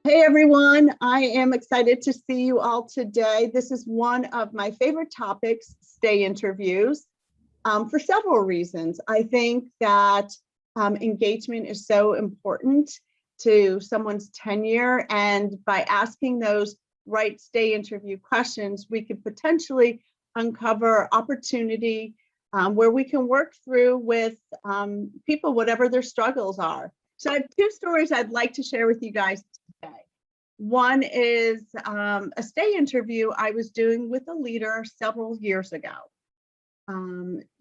Hey everyone, I am excited to see you all today. This is one of my favorite topics, stay interviews, for several reasons. I think that engagement is so important to someone's tenure, and by asking those right stay interview questions, we could potentially uncover opportunity where we can work through with people, whatever their struggles are. So I have two stories I'd like to share with you guys today. One is a stay interview I was doing with a leader several years ago.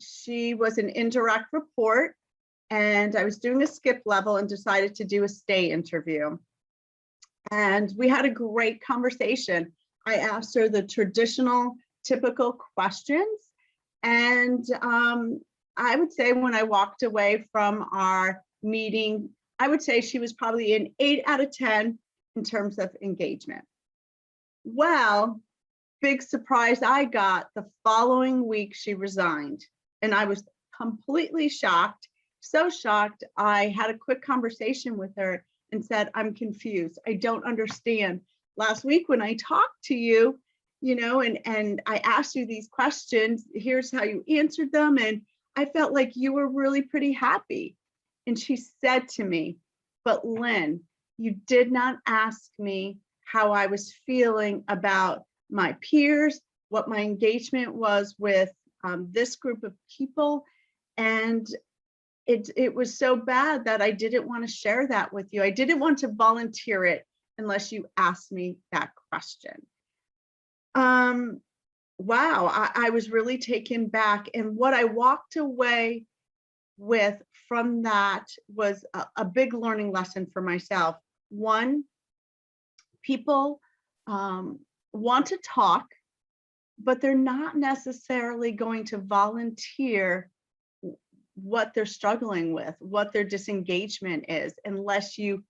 She was an indirect report, and I was doing a skip level and decided to do a stay interview. And we had a great conversation. I asked her the traditional, typical questions. And I would say when I walked away from our meeting, I would say she was probably an 8 out of 10 in terms of engagement. Well, big surprise I got, the following week she resigned, and I was completely shocked, so shocked. I had a quick conversation with her and said, I'm confused. I don't understand. Last week when I talked to you, and I asked you these questions, here's how you answered them, and I felt like you were really pretty happy. And she said to me, but Lynne, you did not ask me how I was feeling about my peers, what my engagement was with this group of people. And it was so bad that I didn't want to share that with you. I didn't want to volunteer it unless you asked me that question. Wow, I was really taken back. And what I walked away with from that was a big learning lesson for myself. One, people want to talk, but they're not necessarily going to volunteer what they're struggling with, what their disengagement is, unless you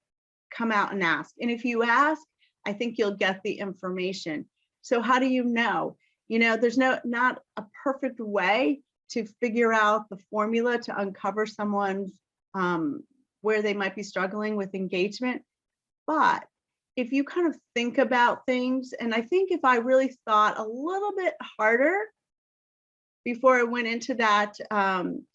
come out and ask. And if you ask, I think you'll get the information. So how do you know? There's not a perfect way to figure out the formula to uncover someone's where they might be struggling with engagement. But if you kind of think about things, and I think if I really thought a little bit harder before I went into that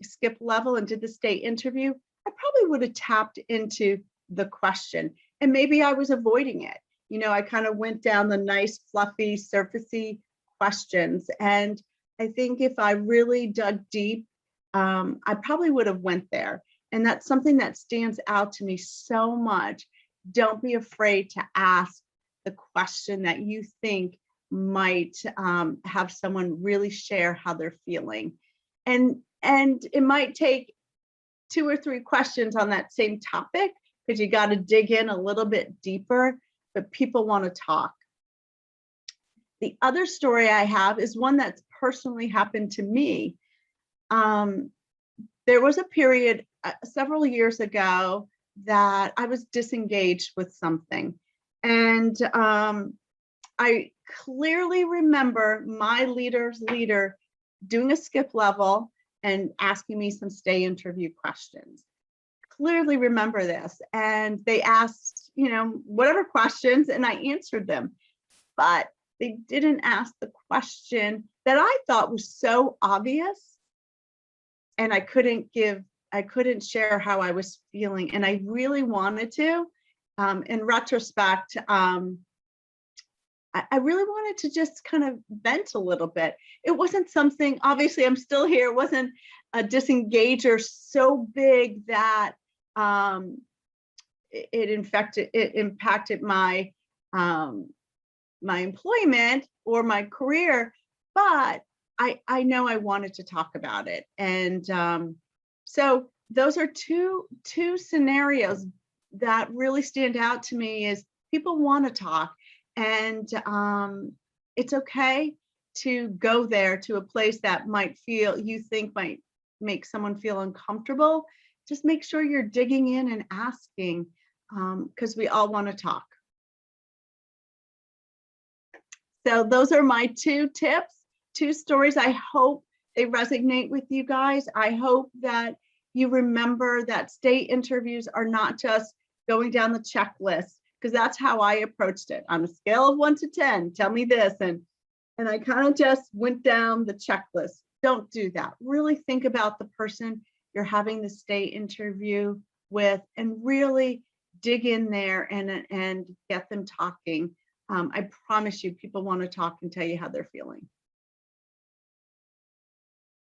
skip level and did the stay interview, I probably would have tapped into the question, and maybe I was avoiding it. I kind of went down the nice, fluffy, surfacey questions. And I think if I really dug deep, I probably would have went there. And that's something that stands out to me so much. Don't be afraid to ask the question that you think might have someone really share how they're feeling. And it might take 2 or 3 questions on that same topic, because you got to dig in a little bit deeper, but people want to talk. The other story I have is one that's personally happened to me. There was a period several years ago that I was disengaged with something. And I clearly remember my leader's leader doing a skip level and asking me some stay interview questions. Clearly remember this. And they asked, whatever questions, and I answered them. But they didn't ask the question that I thought was so obvious. And I couldn't share how I was feeling. And I really wanted to. In retrospect, I really wanted to just kind of vent a little bit. It wasn't something, obviously I'm still here, it wasn't a disengager so big that it impacted my my employment or my career, but I know I wanted to talk about it. And so those are two scenarios that really stand out to me. Is people want to talk, and it's okay to go there to a place that you think might make someone feel uncomfortable. Just make sure you're digging in and asking, because we all want to talk. So those are my 2 tips, 2 stories. I hope they resonate with you guys. I hope that you remember that stay interviews are not just going down the checklist. because that's how I approached it. On a scale of 1 to 10, tell me this. And I kind of just went down the checklist. Don't do that. Really think about the person you're having the state interview with, and really dig in there and get them talking. I promise you, people want to talk and tell you how they're feeling.